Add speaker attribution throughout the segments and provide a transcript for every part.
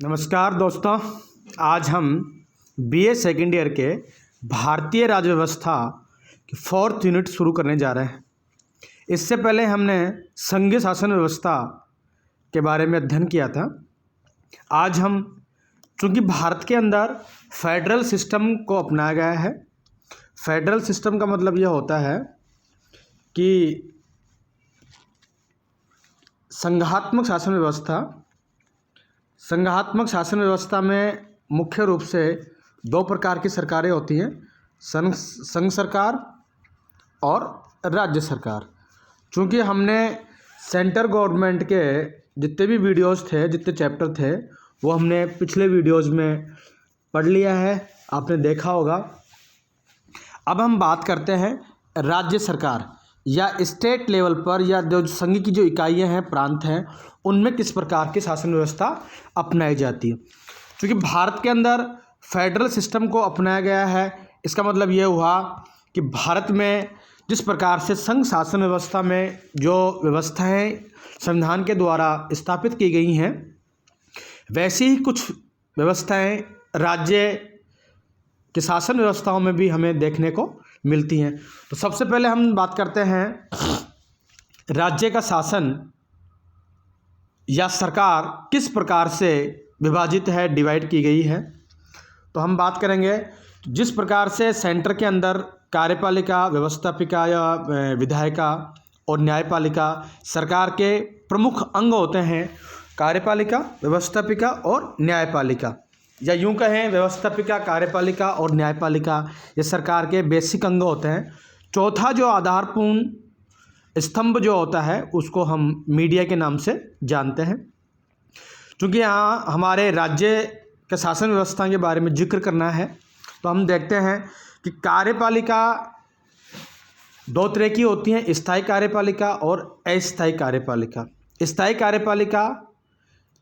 Speaker 1: नमस्कार दोस्तों, आज हम बीए सेकेंड ईयर के भारतीय राज्य व्यवस्था की 4th यूनिट शुरू करने जा रहे हैं। इससे पहले हमने संघीय शासन व्यवस्था के बारे में अध्ययन किया था। आज हम, चूँकि भारत के अंदर फेडरल सिस्टम को अपनाया गया है। फेडरल सिस्टम का मतलब यह होता है कि संघात्मक शासन व्यवस्था में मुख्य रूप से दो प्रकार की सरकारें होती हैं, संघ सरकार और राज्य सरकार। चूँकि हमने सेंट्रल गवर्नमेंट के जितने भी वीडियोस थे, जितने चैप्टर थे, वो हमने पिछले वीडियोस में पढ़ लिया है, आपने देखा होगा। अब हम बात करते हैं राज्य सरकार या स्टेट लेवल पर, या जो संघ की जो इकाइयाँ हैं, प्रांत हैं, उनमें किस प्रकार की शासन व्यवस्था अपनाई जाती है। क्योंकि भारत के अंदर फेडरल सिस्टम को अपनाया गया है, इसका मतलब ये हुआ कि भारत में जिस प्रकार से संघ शासन व्यवस्था में जो व्यवस्थाएं संविधान के द्वारा स्थापित की गई हैं, वैसी ही कुछ व्यवस्थाएं राज्य के शासन व्यवस्थाओं में भी हमें देखने को मिलती हैं। तो सबसे पहले हम बात करते हैं राज्य का शासन या सरकार किस प्रकार से विभाजित है, डिवाइड की गई है। तो हम बात करेंगे जिस प्रकार से सेंटर के अंदर कार्यपालिका, व्यवस्थापिका या विधायिका और न्यायपालिका सरकार के प्रमुख अंग होते हैं। कार्यपालिका, व्यवस्थापिका और न्यायपालिका, या यूं कहें व्यवस्थापिका, कार्यपालिका और न्यायपालिका, ये सरकार के बेसिक अंग होते हैं। चौथा जो आधारपूर्ण स्तंभ जो होता है, उसको हम मीडिया के नाम से जानते हैं। क्योंकि यहाँ हमारे राज्य के शासन व्यवस्था के बारे में जिक्र करना है, तो हम देखते हैं कि कार्यपालिका दो तरह की होती हैं, स्थायी कार्यपालिका और अस्थायी कार्यपालिका। स्थायी कार्यपालिका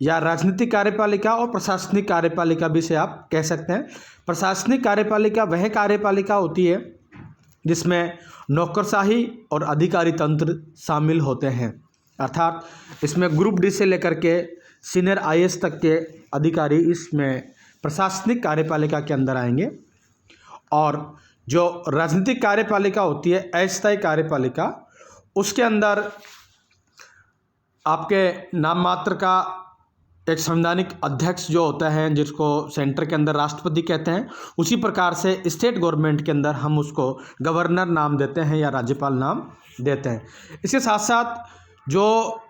Speaker 1: या राजनीतिक कार्यपालिका और प्रशासनिक कार्यपालिका भी से आप कह सकते हैं। प्रशासनिक कार्यपालिका वह कार्यपालिका होती है जिसमें नौकरशाही और अधिकारी तंत्र शामिल होते हैं, अर्थात इसमें ग्रुप डी से लेकर के सीनियर आईएएस तक के अधिकारी इसमें प्रशासनिक कार्यपालिका के अंदर आएंगे। और जो राजनीतिक कार्यपालिका होती है, अस्थायी कार्यपालिका, उसके अंदर आपके नाम मात्र का एक संवैधानिक अध्यक्ष जो होता है, जिसको सेंटर के अंदर राष्ट्रपति कहते हैं, उसी प्रकार से स्टेट गवर्नमेंट के अंदर हम उसको गवर्नर नाम देते हैं या राज्यपाल नाम देते हैं। इसके साथ साथ जो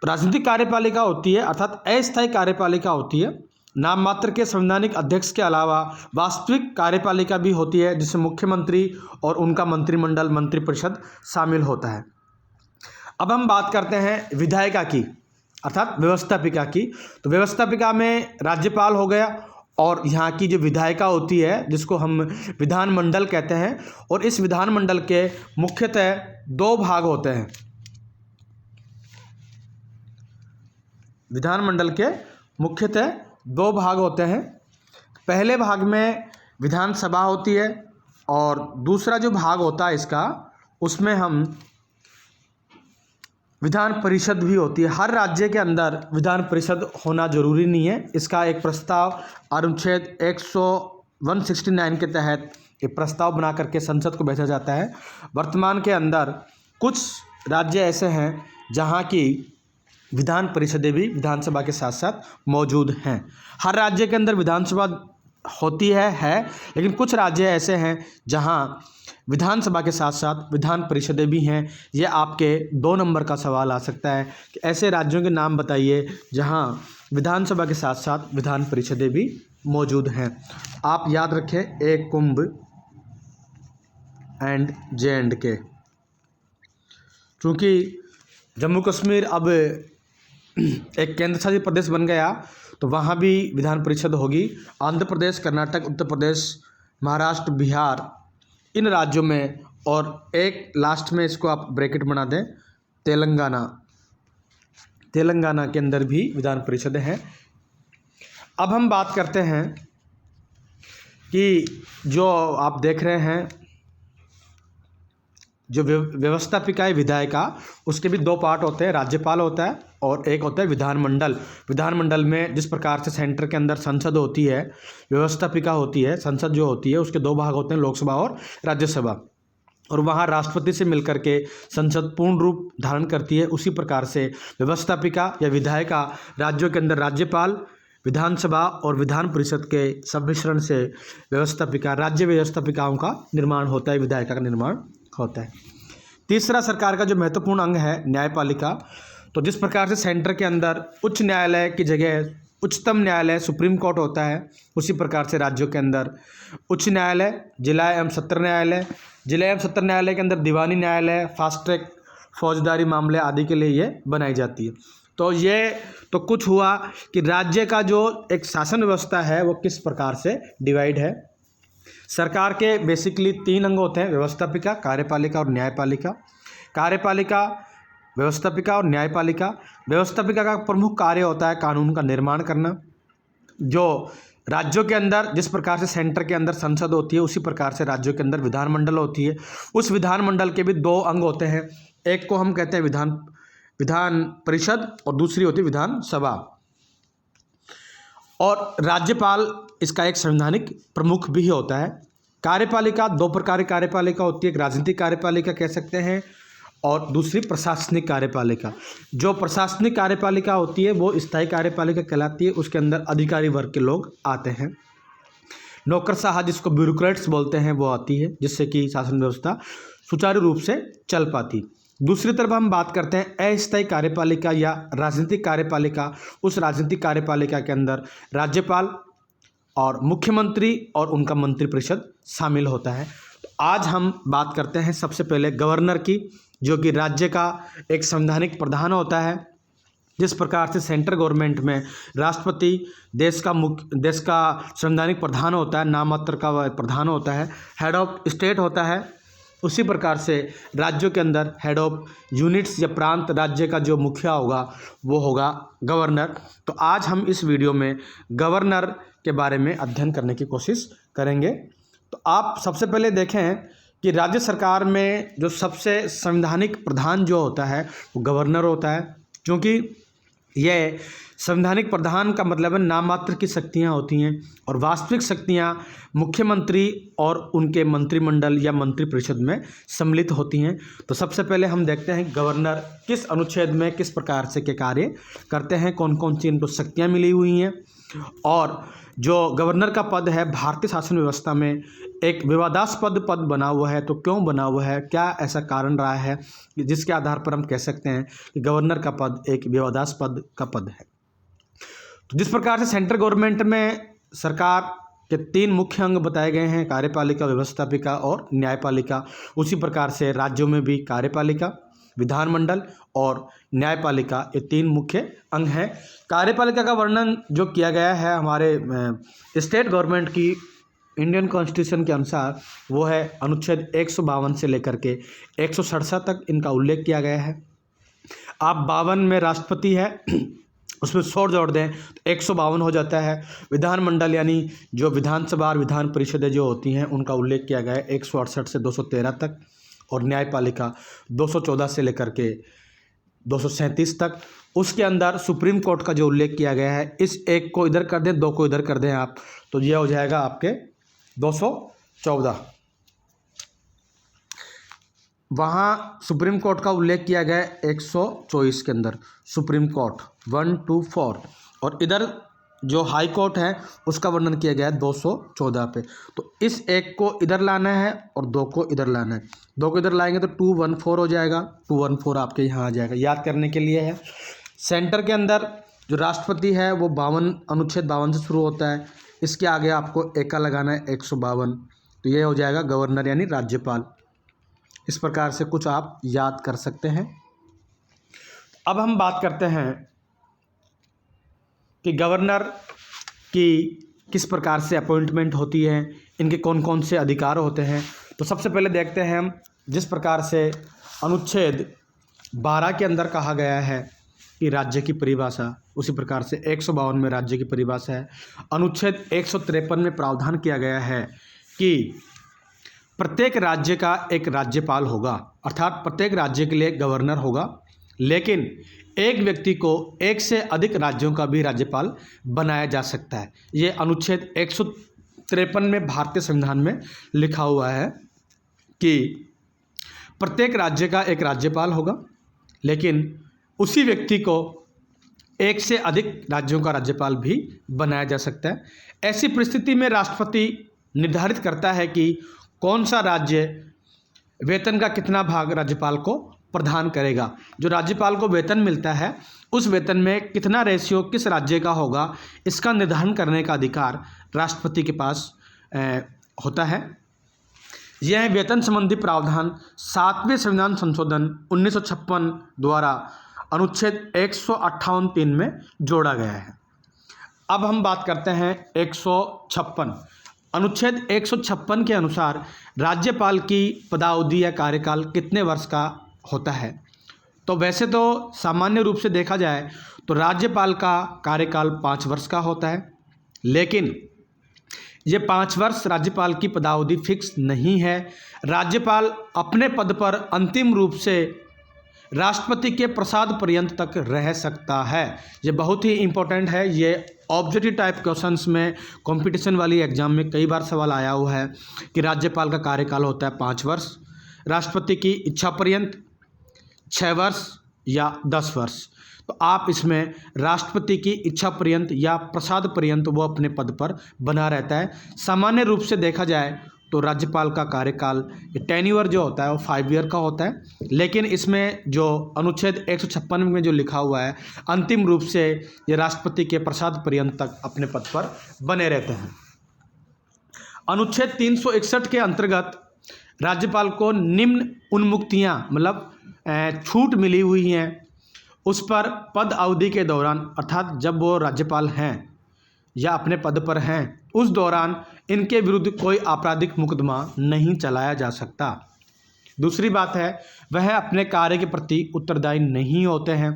Speaker 1: राजनीतिक कार्यपालिका होती है, अर्थात अस्थायी कार्यपालिका होती है, नाम मात्र के संवैधानिक अध्यक्ष के अलावा वास्तविक कार्यपालिका भी होती है, जिसमें मुख्यमंत्री और उनका मंत्रिमंडल, मंत्रिपरिषद शामिल होता है। अब हम बात करते हैं विधायिका की, अर्थात व्यवस्थापिका की। तो व्यवस्थापिका में राज्यपाल हो गया, और यहाँ की जो विधायिका होती है, जिसको हम विधानमंडल कहते हैं, और इस विधानमंडल के मुख्यतः दो भाग होते हैं। विधानमंडल के मुख्यतः दो भाग होते हैं। पहले भाग में विधानसभा होती है, और दूसरा जो भाग होता है इसका, उसमें हम विधान परिषद भी होती है। हर राज्य के अंदर विधान परिषद होना जरूरी नहीं है। इसका एक प्रस्ताव अनुच्छेद 169 के तहत एक प्रस्ताव बना करके संसद को भेजा जाता है। वर्तमान के अंदर कुछ राज्य ऐसे हैं जहां की विधान परिषदें भी विधानसभा के साथ साथ मौजूद हैं। हर राज्य के अंदर विधानसभा होती है, लेकिन कुछ राज्य ऐसे हैं जहां विधानसभा के साथ साथ विधान परिषदें भी हैं। ये आपके 2 नंबर का सवाल आ सकता है कि ऐसे राज्यों के नाम बताइए जहां विधानसभा के साथ साथ विधान परिषदें भी मौजूद हैं। आप याद रखें, एक कुंभ एंड J&K। क्योंकि जम्मू कश्मीर अब एक केंद्र शासित प्रदेश बन गया, तो वहाँ भी विधान परिषद होगी। आंध्र प्रदेश, कर्नाटक, उत्तर प्रदेश, महाराष्ट्र, बिहार, इन राज्यों में, और एक लास्ट में इसको आप ब्रैकेट बना दें, तेलंगाना के अंदर भी विधान परिषद हैं। अब हम बात करते हैं कि जो आप देख रहे हैं, जो व्यवस्थापिका विधायिका, उसके भी 2 पार्ट होते हैं। राज्यपाल होता है और एक होता है विधानमंडल। विधानमंडल में जिस प्रकार से सेंटर के अंदर संसद होती है, व्यवस्थापिका होती है, संसद जो होती है उसके दो भाग होते हैं, लोकसभा और राज्यसभा, और वहाँ राष्ट्रपति से मिलकर के संसद पूर्ण रूप धारण करती है। उसी प्रकार से व्यवस्थापिका या विधायिका राज्यों के अंदर राज्यपाल, विधानसभा और विधान परिषद के सम्मिश्रण से व्यवस्थापिका, राज्य व्यवस्थापिकाओं का निर्माण होता है, विधायिका का निर्माण होता है। तीसरा सरकार का जो महत्वपूर्ण अंग है न्यायपालिका। तो जिस प्रकार से सेंटर के अंदर उच्च न्यायालय की जगह उच्चतम न्यायालय सुप्रीम कोर्ट होता है, उसी प्रकार से राज्यों के अंदर उच्च न्यायालय, जिला एवं सत्र न्यायालय, जिला एवं सत्र न्यायालय के अंदर दीवानी न्यायालय, फास्ट ट्रैक फौजदारी मामले आदि के लिए ये बनाई जाती है। तो ये तो कुछ हुआ कि राज्य का जो एक शासन व्यवस्था है वो किस प्रकार से डिवाइड है। सरकार के बेसिकली 3 अंग होते हैं, व्यवस्थापिका, कार्यपालिका और न्यायपालिका। कार्यपालिका, व्यवस्थापिका और न्यायपालिका। व्यवस्थापिका का प्रमुख कार्य होता है कानून का निर्माण करना। जो राज्यों के अंदर जिस प्रकार से सेंटर के अंदर संसद होती है, उसी प्रकार से राज्यों के अंदर विधानमंडल होती है। उस विधानमंडल के भी 2 अंग होते हैं, एक को हम कहते हैं विधान परिषद और दूसरी होती है विधानसभा। और राज्यपाल इसका एक संवैधानिक प्रमुख भी होता है। कार्यपालिका 2 प्रकार की कार्यपालिका होती है, एक राजनीतिक कार्यपालिका कह सकते हैं और दूसरी प्रशासनिक कार्यपालिका। जो प्रशासनिक कार्यपालिका होती है वो स्थायी कार्यपालिका कहलाती है, उसके अंदर अधिकारी वर्ग के लोग आते हैं। नौकरशाह जिसको ब्यूरोक्रेट्स बोलते हैं वो आती है, जिससे कि शासन व्यवस्था सुचारू रूप से चल पाती। दूसरी तरफ हम बात करते हैं अस्थायी कार्यपालिका या राजनीतिक कार्यपालिका। उस राजनीतिक कार्यपालिका के अंदर राज्यपाल और मुख्यमंत्री और उनका मंत्रिपरिषद शामिल होता है। तो आज हम बात करते हैं सबसे पहले गवर्नर की, जो कि राज्य का एक संवैधानिक प्रधान होता है। जिस प्रकार से सेंट्रल गवर्नमेंट में राष्ट्रपति देश का संवैधानिक प्रधान होता है, नाममात्र का वह प्रधान होता है, हेड ऑफ स्टेट होता है, उसी प्रकार से राज्यों के अंदर हेड ऑफ यूनिट्स या प्रांत राज्य का जो मुखिया होगा वो होगा गवर्नर। तो आज हम इस वीडियो में गवर्नर के बारे में अध्ययन करने की कोशिश करेंगे। तो आप सबसे पहले देखें कि राज्य सरकार में जो सबसे संवैधानिक प्रधान जो होता है वो गवर्नर होता है, क्योंकि यह संवैधानिक प्रधान का मतलब है नाम मात्र की शक्तियां होती हैं और वास्तविक शक्तियां मुख्यमंत्री और उनके मंत्रिमंडल या मंत्रिपरिषद में सम्मिलित होती हैं। तो सबसे पहले हम देखते हैं गवर्नर किस अनुच्छेद में किस प्रकार से के कार्य करते हैं, कौन कौन सी इनको शक्तियाँ मिली हुई हैं। और जो गवर्नर का पद है भारतीय शासन व्यवस्था में एक विवादास्पद पद बना हुआ है। तो क्यों बना हुआ है, क्या ऐसा कारण रहा है जिसके आधार पर हम कह सकते हैं कि गवर्नर का पद एक विवादास्पद का पद है। तो जिस प्रकार से सेंट्रल गवर्नमेंट में सरकार के 3 मुख्य अंग बताए गए हैं, कार्यपालिका, व्यवस्थापिका और न्यायपालिका, उसी प्रकार से राज्यों में भी कार्यपालिका, विधानमंडल और न्यायपालिका ये 3 मुख्य अंग हैं। कार्यपालिका का वर्णन जो किया गया है हमारे स्टेट गवर्नमेंट की इंडियन कॉन्स्टिट्यूशन के अनुसार वो है अनुच्छेद 152 से लेकर के 167 तक इनका उल्लेख किया गया है। आप 52 में राष्ट्रपति है उसमें 100 जोड़ दें तो 152 हो जाता है। विधानमंडल यानी जो विधानसभा और विधान परिषदें जो होती हैं उनका उल्लेख किया गया है 168 से 213 तक, और न्यायपालिका 214 से लेकर के 237 तक। उसके अंदर सुप्रीम कोर्ट का जो उल्लेख किया गया है, इस एक को इधर कर दें, 2 को इधर कर दें आप, तो यह हो जाएगा आपके 214। वहाँ सुप्रीम कोर्ट का उल्लेख किया गया है 124 के अंदर, सुप्रीम कोर्ट 1 to 4, और इधर जो हाई कोर्ट है उसका वर्णन किया गया है 214 पे। तो इस एक को इधर लाना है और 2 को इधर लाना है, 2 को इधर लाएंगे तो 214 हो जाएगा, 214 आपके यहाँ आ जाएगा, याद करने के लिए है। सेंटर के अंदर जो राष्ट्रपति है वो 52 अनुच्छेद 52 से शुरू होता है, इसके आगे आपको एका लगाना है 152, तो ये हो जाएगा गवर्नर यानी राज्यपाल। इस प्रकार से कुछ आप याद कर सकते हैं। अब हम बात करते हैं कि गवर्नर की किस प्रकार से अपॉइंटमेंट होती है, इनके कौन कौन से अधिकार होते हैं। तो सबसे पहले देखते हैं हम जिस प्रकार से अनुच्छेद 12 के अंदर कहा गया है कि राज्य की परिभाषा, उसी प्रकार से 152 में राज्य की परिभाषा है। अनुच्छेद 153 में प्रावधान किया गया है कि प्रत्येक राज्य का एक राज्यपाल होगा, अर्थात प्रत्येक राज्य के लिए गवर्नर होगा, लेकिन एक व्यक्ति को एक से अधिक राज्यों का भी राज्यपाल बनाया जा सकता है। ये अनुच्छेद 153 में भारतीय संविधान में लिखा हुआ है कि प्रत्येक राज्य का एक राज्यपाल होगा, लेकिन उसी व्यक्ति को एक से अधिक राज्यों का राज्यपाल भी बनाया जा सकता है। ऐसी परिस्थिति में राष्ट्रपति निर्धारित करता है कि कौन सा राज्य वेतन का कितना भाग राज्यपाल को प्रदान करेगा। जो राज्यपाल को वेतन मिलता है उस वेतन में कितना रेशियो किस राज्य का होगा, इसका निर्धारण करने का अधिकार राष्ट्रपति के पास होता है। यह वेतन संबंधी प्रावधान 7वें संविधान संशोधन 1956 द्वारा अनुच्छेद 158(3) में जोड़ा गया है। अब हम बात करते हैं 156। अनुच्छेद 156 के अनुसार राज्यपाल की पदावधि या कार्यकाल कितने वर्ष का होता है। तो वैसे तो सामान्य रूप से देखा जाए तो राज्यपाल का कार्यकाल 5 वर्ष का होता है, लेकिन ये 5 वर्ष राज्यपाल की पदावधि फिक्स नहीं है। राज्यपाल अपने पद पर अंतिम रूप से राष्ट्रपति के प्रसाद पर्यंत तक रह सकता है। ये बहुत ही इम्पोर्टेंट है। ये ऑब्जेक्टिव टाइप क्वेश्चंस में, कंपटीशन वाली एग्जाम में कई बार सवाल आया हुआ है कि राज्यपाल का कार्यकाल होता है 5 वर्ष, राष्ट्रपति की इच्छा पर्यंत 6 वर्ष या 10 वर्ष। तो आप इसमें राष्ट्रपति की इच्छा पर्यंत या प्रसाद पर्यंत वो अपने पद पर बना रहता है। सामान्य रूप से देखा जाए तो राज्यपाल का कार्यकाल टेन्योर जो होता है वो 5 ईयर का होता है, लेकिन इसमें जो अनुच्छेद 156 में जो लिखा हुआ है अंतिम रूप से ये राष्ट्रपति के प्रसाद पर्यंत तक अपने पद पर बने रहते हैं। अनुच्छेद 361 के अंतर्गत राज्यपाल को निम्न उन्मुक्तियां मतलब छूट मिली हुई हैं, उस पर पद अवधि के दौरान, अर्थात जब वो राज्यपाल हैं या अपने पद पर हैं उस दौरान इनके विरुद्ध कोई आपराधिक मुकदमा नहीं चलाया जा सकता। दूसरी बात है वह अपने कार्य के प्रति उत्तरदायी नहीं होते हैं।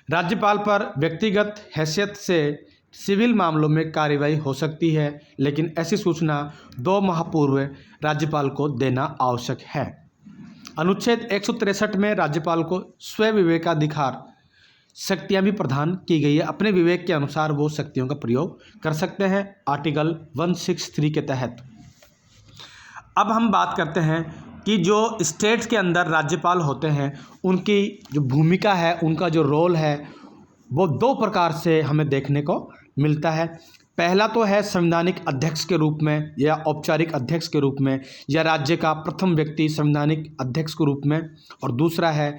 Speaker 1: राज्यपाल पर व्यक्तिगत हैसियत से सिविल मामलों में कार्रवाई हो सकती है, लेकिन ऐसी सूचना 2 माह पूर्व राज्यपाल को देना आवश्यक है। अनुच्छेद 163 में राज्यपाल को स्व विवेकाधिकार शक्तियां भी प्रदान की गई है। अपने विवेक के अनुसार वो शक्तियों का प्रयोग कर सकते हैं आर्टिकल 163 के तहत। अब हम बात करते हैं कि जो स्टेट्स के अंदर राज्यपाल होते हैं उनकी जो भूमिका है, उनका जो रोल है वो 2 प्रकार से हमें देखने को मिलता है। पहला तो है संवैधानिक अध्यक्ष के रूप में या औपचारिक अध्यक्ष के रूप में, या राज्य का प्रथम व्यक्ति संवैधानिक अध्यक्ष के रूप में, और दूसरा है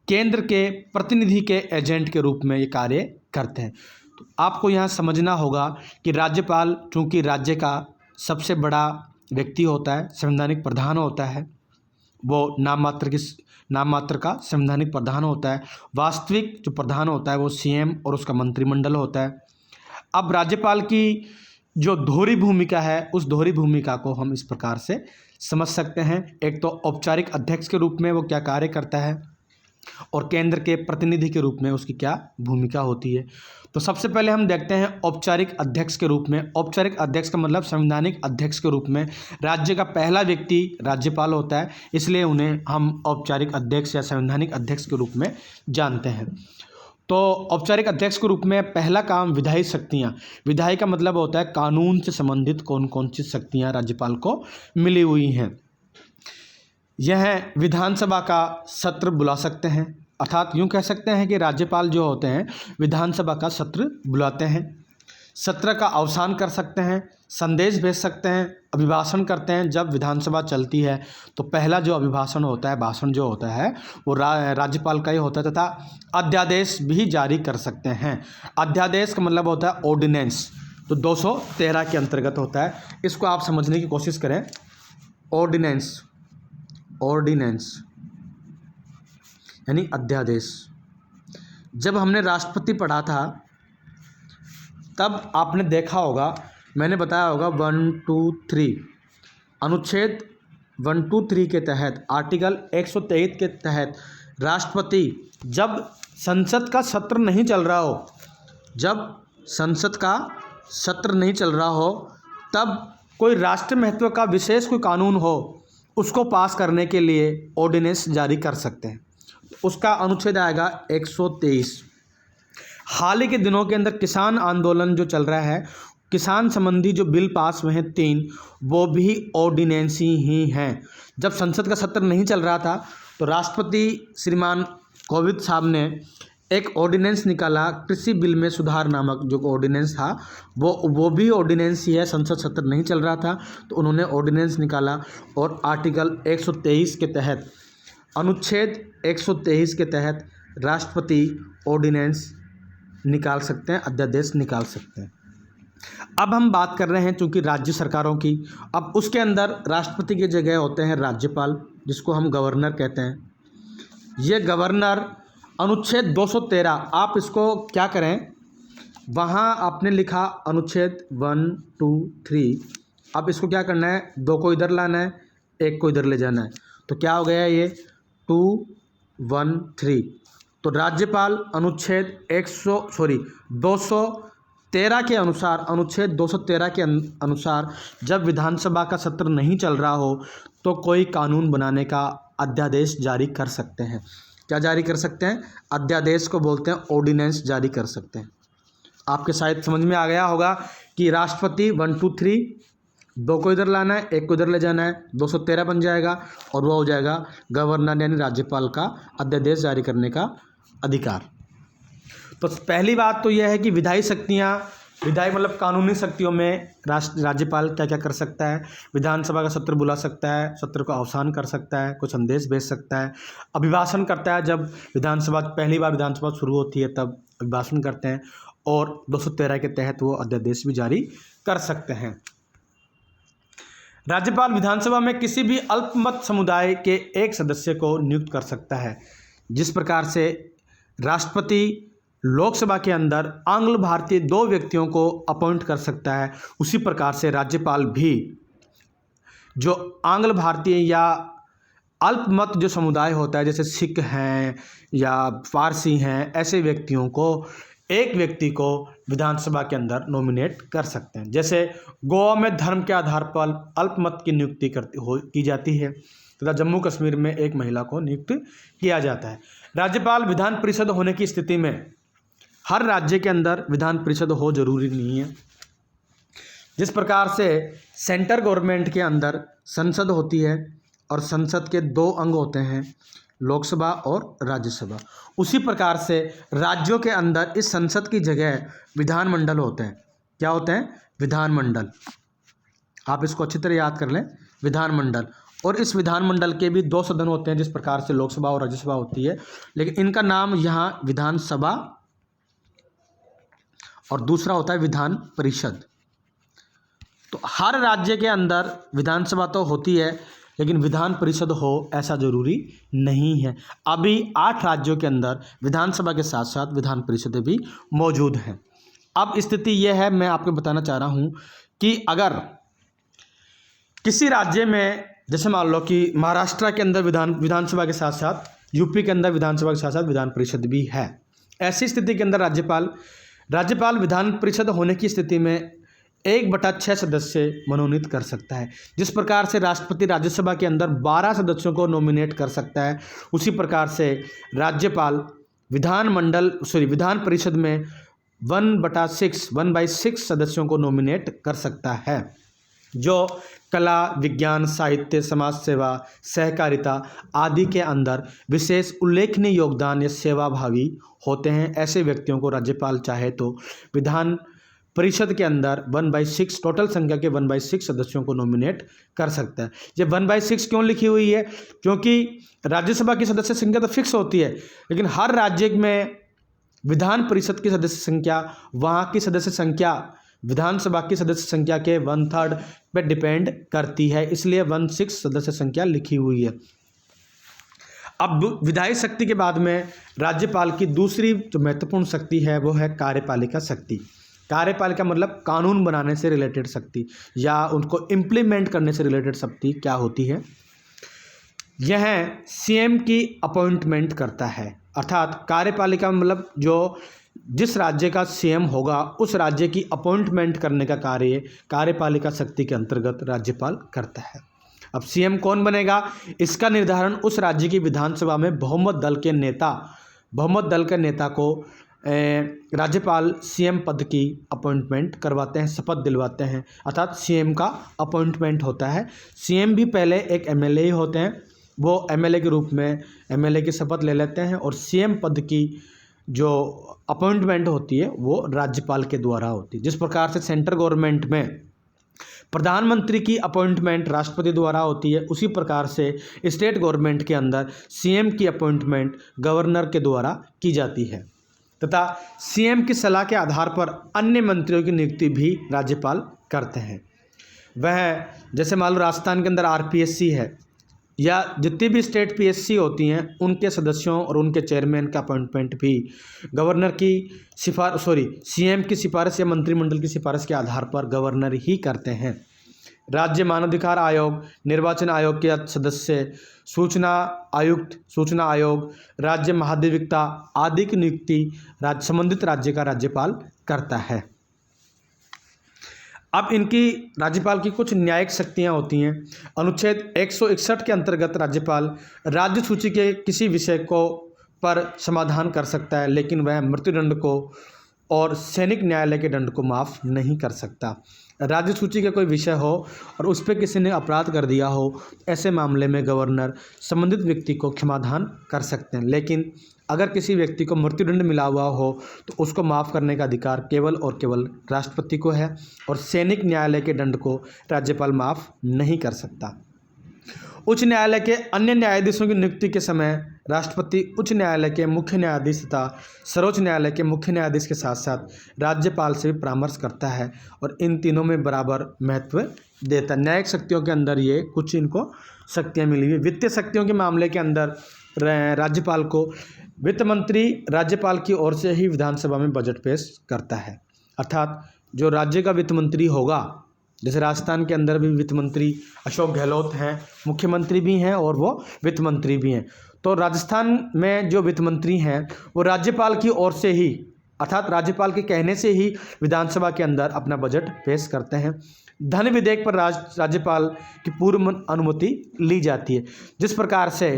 Speaker 1: केंद्र के प्रतिनिधि के एजेंट के रूप में ये कार्य करते हैं। तो आपको यहाँ समझना होगा कि राज्यपाल चूँकि राज्य का सबसे बड़ा व्यक्ति होता है, संवैधानिक प्रधान होता है, वो नाम मात्र का संवैधानिक प्रधान होता है। वास्तविक जो प्रधान होता है वो सीएम और उसका मंत्रिमंडल होता है। अब राज्यपाल की जो दोहरी भूमिका है उस दोहरी भूमिका को हम इस प्रकार से समझ सकते हैं। एक तो औपचारिक अध्यक्ष के रूप में वो क्या कार्य करता है और केंद्र के प्रतिनिधि के रूप में उसकी क्या भूमिका होती है। तो सबसे पहले हम देखते हैं औपचारिक अध्यक्ष के रूप में। औपचारिक अध्यक्ष का मतलब संवैधानिक अध्यक्ष के रूप में राज्य का पहला व्यक्ति राज्यपाल होता है, इसलिए उन्हें हम औपचारिक अध्यक्ष या संवैधानिक अध्यक्ष के रूप में जानते हैं। तो औपचारिक अध्यक्ष के रूप में पहला काम विधायी शक्तियाँ। विधायी का मतलब होता है कानून से संबंधित कौन कौन सी शक्तियाँ राज्यपाल को मिली हुई हैं। यह विधानसभा का सत्र बुला सकते हैं, अर्थात यूँ कह सकते हैं कि राज्यपाल जो होते हैं विधानसभा का सत्र बुलाते हैं, सत्र का अवसान कर सकते हैं, संदेश भेज सकते हैं, अभिभाषण करते हैं। जब विधानसभा चलती है तो पहला जो अभिभाषण होता है, भाषण जो होता है वो राज्यपाल का ही होता है, तथा अध्यादेश भी जारी कर सकते हैं। अध्यादेश का मतलब होता है ऑर्डिनेंस, तो 213 के अंतर्गत होता है। इसको आप समझने की कोशिश करें। ऑर्डिनेंस यानी अध्यादेश। जब हमने राष्ट्रपति पढ़ा था तब आपने देखा होगा, मैंने बताया होगा 1, 2, 3 अनुच्छेद 123 के तहत, आर्टिकल 123 के तहत राष्ट्रपति जब संसद का सत्र नहीं चल रहा हो, तब कोई राष्ट्रीय महत्व का विशेष कोई कानून हो उसको पास करने के लिए ऑर्डिनेंस जारी कर सकते हैं। उसका अनुच्छेद आएगा 123। हाल ही के दिनों के अंदर किसान आंदोलन जो चल रहा है, किसान संबंधी जो बिल पास हुए हैं 3, वो भी ऑर्डिनेंस ही हैं। जब संसद का सत्र नहीं चल रहा था तो राष्ट्रपति श्रीमान कोविंद साहब ने एक ऑर्डिनेंस निकाला, कृषि बिल में सुधार नामक जो ऑर्डिनेंस था, वो भी ऑर्डिनेंस ही है। संसद सत्र नहीं चल रहा था तो उन्होंने ऑर्डिनेंस निकाला और आर्टिकल 123 के तहत, अनुच्छेद 123 के तहत राष्ट्रपति ऑर्डिनेंस निकाल सकते हैं, अध्यादेश निकाल सकते हैं। अब हम बात कर रहे हैं चूंकि राज्य सरकारों की, अब उसके अंदर राष्ट्रपति की जगह होते हैं राज्यपाल, जिसको हम गवर्नर कहते हैं। ये गवर्नर अनुच्छेद 213, आप इसको क्या करें, वहाँ आपने लिखा अनुच्छेद 1, 2, 3, अब इसको क्या करना है, 2 को इधर लाना है, 1 को इधर ले जाना है, तो क्या हो गया ये 2, 1, 3। तो राज्यपाल अनुच्छेद 213 के अनुसार, अनुच्छेद 213 के अनुसार जब विधानसभा का सत्र नहीं चल रहा हो तो कोई कानून बनाने का अध्यादेश जारी कर सकते हैं। क्या जारी कर सकते हैं? अध्यादेश को बोलते हैं ऑर्डिनेंस जारी कर सकते हैं। आपके शायद समझ में आ गया होगा कि राष्ट्रपति 1, 2, 3, 2 को इधर लाना है, 1 को इधर ले जाना है, 213 बन जाएगा और वह हो जाएगा गवर्नर यानी राज्यपाल का अध्यादेश जारी करने का अधिकार। तो पहली बात तो यह है कि विधायी शक्तियाँ, विधायी मतलब कानूनी शक्तियों में राज्यपाल क्या क्या कर सकता है। विधानसभा का सत्र बुला सकता है, सत्र को अवसान कर सकता है, कुछ संदेश भेज सकता है, अभिभाषण करता है। जब विधानसभा पहली बार विधानसभा शुरू होती है तब अभिभाषण करते हैं और 213 के तहत वो अध्यादेश भी जारी कर सकते हैं। राज्यपाल विधानसभा में किसी भी अल्पमत समुदाय के एक सदस्य को नियुक्त कर सकता है। जिस प्रकार से राष्ट्रपति लोकसभा के अंदर आंग्ल भारतीय 2 व्यक्तियों को अपॉइंट कर सकता है, उसी प्रकार से राज्यपाल भी जो आंग्ल भारतीय या अल्पमत जो समुदाय होता है, जैसे सिख हैं या फारसी हैं, ऐसे व्यक्तियों को, एक व्यक्ति को विधानसभा के अंदर नॉमिनेट कर सकते हैं। जैसे गोवा में धर्म के आधार पर अल्पमत की नियुक्ति की जाती है तथा जम्मू कश्मीर में एक महिला को नियुक्त किया जाता है। राज्यपाल विधान परिषद होने की स्थिति में हर राज्य के अंदर विधान परिषद हो जरूरी नहीं है। जिस प्रकार से सेंटर गवर्नमेंट के अंदर संसद होती है और संसद के 2 अंग होते हैं, लोकसभा और राज्यसभा, उसी प्रकार से राज्यों के अंदर इस संसद की जगह विधानमंडल होते हैं। क्या होते हैं? विधानमंडल। आप इसको अच्छी तरह याद कर लें, विधानमंडल। और इस विधानमंडल के भी 2 सदन होते हैं, जिस प्रकार से लोकसभा और राज्यसभा होती है, लेकिन इनका नाम यहाँ विधानसभा और दूसरा होता है विधान परिषद। तो हर राज्य के अंदर विधानसभा तो होती है लेकिन विधान परिषद हो ऐसा जरूरी नहीं है। अभी 8 राज्यों के अंदर विधानसभा के साथ साथ विधान परिषद भी मौजूद हैं। अब स्थिति यह है, मैं आपको बताना चाह रहा हूं कि अगर किसी राज्य में, जैसे मान लो कि महाराष्ट्र के अंदर विधानसभा के साथ साथ यूपी के अंदर विधानसभा के साथ साथ विधान परिषद भी है, ऐसी स्थिति के अंदर राज्यपाल विधान परिषद होने की स्थिति में 1/6 सदस्य मनोनीत कर सकता है। जिस प्रकार से राष्ट्रपति राज्यसभा के अंदर 12 सदस्यों को नॉमिनेट कर सकता है, उसी प्रकार से राज्यपाल विधान परिषद में 1/6 सदस्यों को नॉमिनेट कर सकता है, जो कला, विज्ञान, साहित्य, समाज सेवा, सहकारिता आदि के अंदर विशेष उल्लेखनीय योगदान या सेवाभावी होते हैं। ऐसे व्यक्तियों को राज्यपाल चाहे तो विधान परिषद के अंदर 1/6 टोटल संख्या के 1/6 सदस्यों को नॉमिनेट कर सकता है। ये 1/6 क्यों लिखी हुई है? क्योंकि राज्यसभा की सदस्य संख्या तो फिक्स होती है, लेकिन हर राज्य में विधान परिषद की सदस्य संख्या वहाँ की सदस्य संख्या विधानसभा की सदस्य संख्या के 1/3 पे डिपेंड करती है, इसलिए 1/6 सदस्य संख्या लिखी हुई है। अब विधायी शक्ति के बाद में राज्यपाल की दूसरी जो महत्वपूर्ण शक्ति है वो है कार्यपालिका शक्ति। कार्यपालिका मतलब कानून बनाने से रिलेटेड शक्ति या उनको इम्प्लीमेंट करने से रिलेटेड शक्ति क्या होती है? यह सीएम की अपॉइंटमेंट करता है, अर्थात कार्यपालिका मतलब जो जिस राज्य का सीएम होगा उस राज्य की अपॉइंटमेंट करने का कार्य कार्यपालिका शक्ति के अंतर्गत राज्यपाल करता है। अब सीएम कौन बनेगा, इसका निर्धारण उस राज्य की विधानसभा में बहुमत दल के नेता को राज्यपाल सीएम पद की अपॉइंटमेंट करवाते हैं, शपथ दिलवाते हैं, अर्थात सीएम का अपॉइंटमेंट होता है। सीएम भी पहले एक एमएलए ही होते हैं, वो एमएलए के रूप में एमएलए की शपथ ले लेते हैं और सीएम पद की जो अपॉइंटमेंट होती है वो राज्यपाल के द्वारा होती है। जिस प्रकार से सेंट्रल गवर्नमेंट में प्रधानमंत्री की अपॉइंटमेंट राष्ट्रपति द्वारा होती है, उसी प्रकार से स्टेट गवर्नमेंट के अंदर सीएम की अपॉइंटमेंट गवर्नर के द्वारा की जाती है तथा सीएम की सलाह के आधार पर अन्य मंत्रियों की नियुक्ति भी राज्यपाल करते हैं। वह जैसे मान लो राजस्थान के अंदर आरपीएससी है या जितनी भी स्टेट पीएससी होती हैं, उनके सदस्यों और उनके चेयरमैन का अपॉइंटमेंट भी गवर्नर की सीएम की सिफारिश या मंत्रिमंडल की सिफारिश के आधार पर गवर्नर ही करते हैं। राज्य मानवाधिकार आयोग, निर्वाचन आयोग के सदस्य, सूचना आयुक्त, सूचना आयोग, राज्य महाधिवक्ता आदि की नियुक्ति संबंधित राज्य का राज्यपाल करता है। अब इनकी राज्यपाल की कुछ न्यायिक शक्तियां होती हैं। अनुच्छेद 161 के अंतर्गत राज्यपाल राज्य सूची के किसी विषय को पर समाधान कर सकता है, लेकिन वह मृत्युदंड को और सैनिक न्यायालय के दंड को माफ़ नहीं कर सकता। राज्य सूची का कोई विषय हो और उस पर किसी ने अपराध कर दिया हो, ऐसे मामले में गवर्नर संबंधित व्यक्ति को क्षमादान कर सकते हैं, लेकिन अगर किसी व्यक्ति को मृत्युदंड मिला हुआ हो तो उसको माफ़ करने का अधिकार केवल और केवल राष्ट्रपति को है और सैनिक न्यायालय के दंड को राज्यपाल माफ़ नहीं कर सकता। उच्च न्यायालय के अन्य न्यायाधीशों की नियुक्ति के समय राष्ट्रपति उच्च न्यायालय के मुख्य न्यायाधीश तथा सर्वोच्च न्यायालय के मुख्य न्यायाधीश के साथ साथ राज्यपाल से भी परामर्श करता है और इन तीनों में बराबर महत्व देता है। न्यायिक शक्तियों के अंदर ये कुछ इनको शक्तियाँ मिली हुई। वित्तीय शक्तियों के मामले के अंदर राज्यपाल को वित्त मंत्री राज्यपाल की ओर से ही विधानसभा में बजट पेश करता है, अर्थात जो राज्य का वित्त मंत्री होगा, जैसे राजस्थान के अंदर भी वित्त मंत्री अशोक गहलोत हैं, मुख्यमंत्री भी हैं और वो वित्त मंत्री भी हैं। तो राजस्थान में जो वित्त मंत्री हैं वो राज्यपाल की ओर से ही, अर्थात राज्यपाल के कहने से ही विधानसभा के अंदर अपना बजट पेश करते हैं। धन विधेयक पर राज्यपाल की पूर्व अनुमति ली जाती है। जिस प्रकार से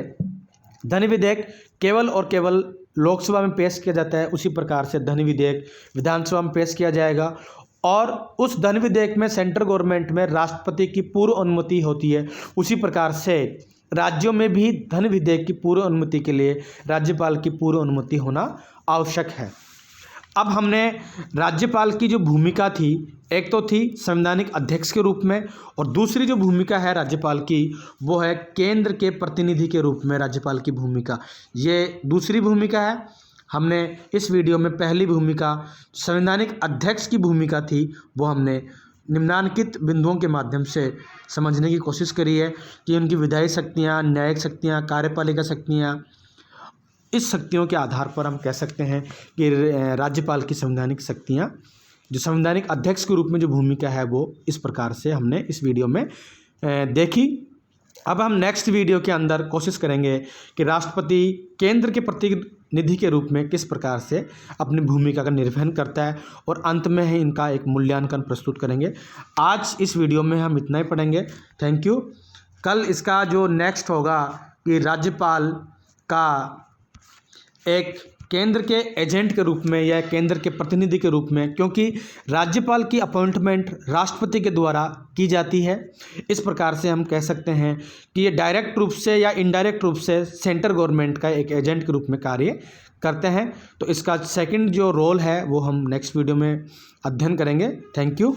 Speaker 1: धन विधेयक केवल और केवल लोकसभा में पेश किया जाता है, उसी प्रकार से धन विधेयक विधानसभा में पेश किया जाएगा और उस धन विधेयक में सेंट्रल गवर्नमेंट में राष्ट्रपति की पूर्व अनुमति होती है। उसी प्रकार से राज्यों में भी धन विधेयक की पूर्व अनुमति के लिए राज्यपाल की पूर्व अनुमति होना आवश्यक है। अब हमने राज्यपाल की जो भूमिका थी, एक तो थी संवैधानिक अध्यक्ष के रूप में और दूसरी जो भूमिका है राज्यपाल की वो है केंद्र के प्रतिनिधि के रूप में राज्यपाल की भूमिका, ये दूसरी भूमिका है। हमने इस वीडियो में पहली भूमिका संवैधानिक अध्यक्ष की भूमिका थी वो हमने निम्नांकित बिंदुओं के माध्यम से समझने की कोशिश करी है कि उनकी विधायी शक्तियाँ, न्यायिक शक्तियाँ, कार्यपालिका शक्तियाँ, इस शक्तियों के आधार पर हम कह सकते हैं कि राज्यपाल की संवैधानिक शक्तियाँ, जो संवैधानिक अध्यक्ष के रूप में जो भूमिका है वो इस प्रकार से हमने इस वीडियो में देखी। अब हम नेक्स्ट वीडियो के अंदर कोशिश करेंगे कि राष्ट्रपति केंद्र के प्रतिनिधि के रूप में किस प्रकार से अपनी भूमिका का निर्वहन करता है और अंत में ही इनका एक मूल्यांकन प्रस्तुत करेंगे। आज इस वीडियो में हम इतना ही पढ़ेंगे। Thank you. कल इसका जो नेक्स्ट होगा कि राज्यपाल का एक केंद्र के एजेंट के रूप में या केंद्र के प्रतिनिधि के रूप में, क्योंकि राज्यपाल की अपॉइंटमेंट राष्ट्रपति के द्वारा की जाती है, इस प्रकार से हम कह सकते हैं कि ये डायरेक्ट रूप से या इनडायरेक्ट रूप से सेंट्रल गवर्नमेंट का एक एजेंट के रूप में कार्य करते हैं। तो इसका सेकंड जो रोल है वो हम नेक्स्ट वीडियो में अध्ययन करेंगे। Thank you.